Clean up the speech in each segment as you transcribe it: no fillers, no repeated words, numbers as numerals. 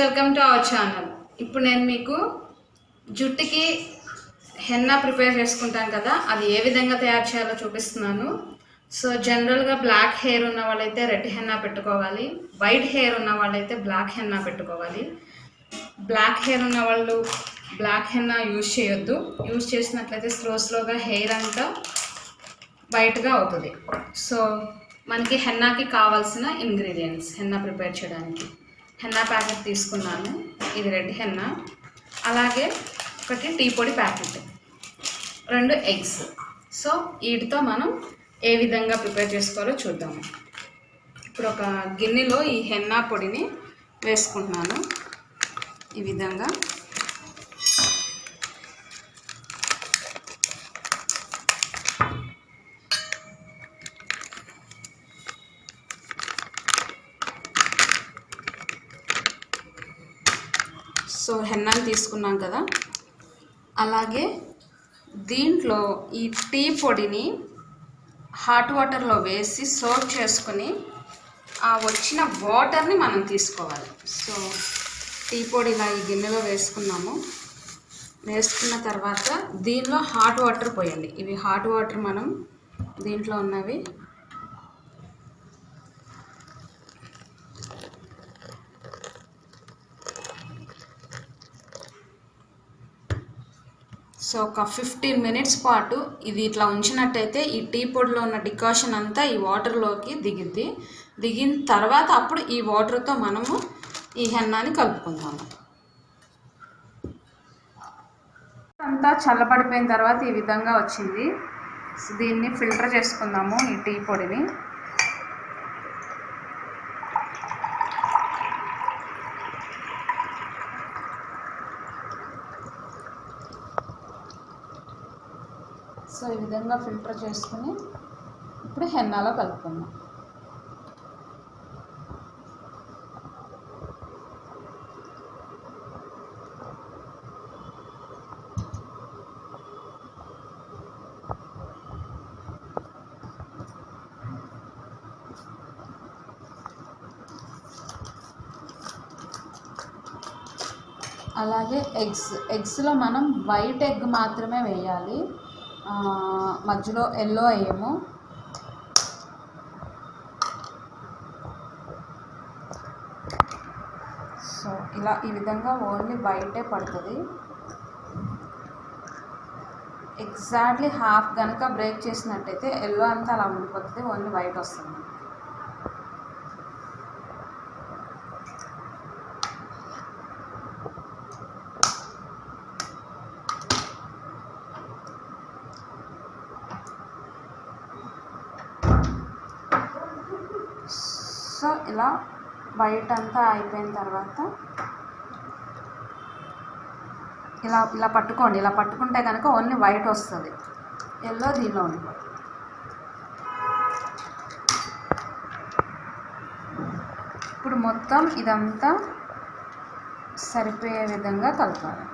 Welcome to our channel. ఇప్పుడు నేను మీకు జుట్టుకి హెన్నా ప్రిపేర్ చేసుకుంటాను కదా, అది ఏ విధంగా తయారు చేయాలో చూపిస్తున్నాను. సో జనరల్గా బ్లాక్ హెయిర్ ఉన్న వాళ్ళైతే రెడ్ హెన్నా పెట్టుకోవాలి, వైట్ హెయిర్ ఉన్న వాళ్ళైతే బ్లాక్ హెన్నా పెట్టుకోవాలి. బ్లాక్ హెయిర్ ఉన్న వాళ్ళు బ్లాక్ హెన్నా యూజ్ చేయొద్దు. యూజ్ చేసినట్లయితే స్లోగా హెయిర్ అంతా వైట్గా అవుతుంది. సో మనకి హెన్నాకి కావాల్సిన ఇంగ్రీడియంట్స్, హెన్నా ప్రిపేర్ చేయడానికి హెన్నా ప్యాకెట్ తీసుకున్నాను, ఇది రెడ్ హెన్నా. అలాగే ఒకటి టీ పొడి ప్యాకెట్, 2 ఎగ్స్. సో వీటితో మనం ఏ విధంగా ప్రిపేర్ చేసుకోవాలో చూద్దాము. ఇప్పుడు ఒక గిన్నెలో ఈ హెన్నా పొడిని వేసుకుంటున్నాను ఈ విధంగా. సో హెన్నాని తీసుకున్నాం కదా, అలాగే దీంట్లో ఈ టీ పొడిని హాట్ వాటర్లో వేసి సోక్ చేసుకొని ఆ వచ్చిన వాటర్ని మనం తీసుకోవాలి. సో టీ పొడి ఇలా ఈ గిన్నెలో వేసుకున్నాము. వేసుకున్న తర్వాత దీనిలో హాట్ వాటర్ పోయండి. ఇవి హాట్ వాటర్ మనం దీంట్లో ఉన్నవి. సో ఒక 15 మినిట్స్ పాటు ఇది ఇట్లా ఉంచినట్టయితే ఈ టీ పొడిలో ఉన్న డికాషన్ అంతా ఈ వాటర్లోకి దిగిన తర్వాత అప్పుడు ఈ వాటర్తో మనము ఈ హెన్నాని కలుపుకుందాము. అంతా చల్లబడిపోయిన తర్వాత ఈ విధంగా వచ్చింది. దీన్ని ఫిల్టర్ చేసుకుందాము ఈ టీ పొడిని. సో ఈ విధంగా ఫిల్టర్ చేసుకుని ఇప్పుడు హెన్నాలో కలుపుకుందాం. అలాగే ఎగ్స్లో మనం వైట్ ఎగ్ మాత్రమే వేయాలి, మధ్యలో ఎల్లో వేయము. సో ఇలా ఈ విధంగా ఓన్లీ వైటే పడుతుంది. ఎగ్జాక్ట్లీ హాఫ్ కనుక బ్రేక్ చేసినట్టయితే ఎల్లో అంతా అలా ఉండిపోతుంది, ఓన్లీ వైట్ వస్తుంది. సో ఇలా వైట్ అంతా అయిపోయిన తర్వాత ఇలా పట్టుకోండి. ఇలా పట్టుకుంటే కనుక ఓన్లీ వైట్ వస్తుంది, ఎల్లో దీనిలో ఉండిపోతుంది. ఇప్పుడు మొత్తం ఇదంతా సరిపోయే విధంగా కలపాలి.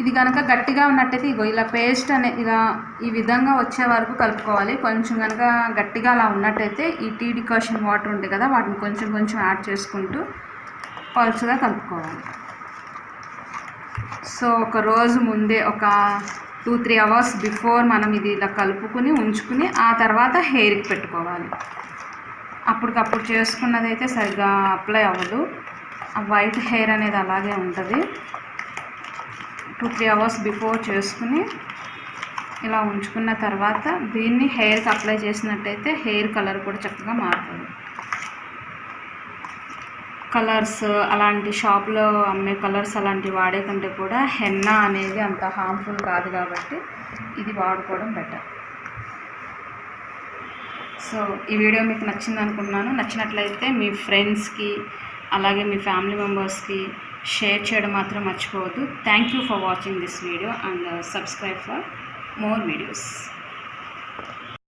ఇది కనుక గట్టిగా ఉన్నట్టయితే ఇగో ఇలా పేస్ట్ ఇలా ఈ విధంగా వచ్చే వరకు కలుపుకోవాలి. కొంచెం కనుక గట్టిగా అలా ఉన్నట్టయితే ఈ టీ డికాషన్ వాటర్ ఉంటుంది కదా, వాటిని కొంచెం యాడ్ చేసుకుంటూ పల్చగా కలుపుకోవాలి. సో ఒక రోజు ముందే ఒక 2-3 అవర్స్ బిఫోర్ మనం ఇది ఇలా కలుపుకుని ఉంచుకుని ఆ తర్వాత హెయిర్కి పెట్టుకోవాలి. అప్పటికప్పుడు చేసుకున్నదైతే సరిగ్గా అప్లై అవ్వదు, ఆ వైట్ హెయిర్ అనేది అలాగే ఉంటుంది. 2-3 అవర్స్ బిఫోర్ చేసుకుని ఇలా ఉంచుకున్న తర్వాత దీన్ని హెయిర్కి అప్లై చేసినట్టయితే హెయిర్ కలర్ కూడా చక్కగా మారుతుంది. కలర్స్ అలాంటి షాప్లో అమ్మే కలర్స్ అలాంటివి వాడే కంటే కూడా హెన్నా అనేది అంత హార్మ్ఫుల్ కాదు కాబట్టి ఇది వాడుకోవడం బెటర్. సో ఈ వీడియో మీకు నచ్చింది అనుకుంటున్నాను. నచ్చినట్లయితే మీ ఫ్రెండ్స్కి అలాగే మీ ఫ్యామిలీ మెంబర్స్కి షేర్ చేయడం మాత్రం మర్చిపోవద్దు. Thank you for watching this video and subscribe for more videos.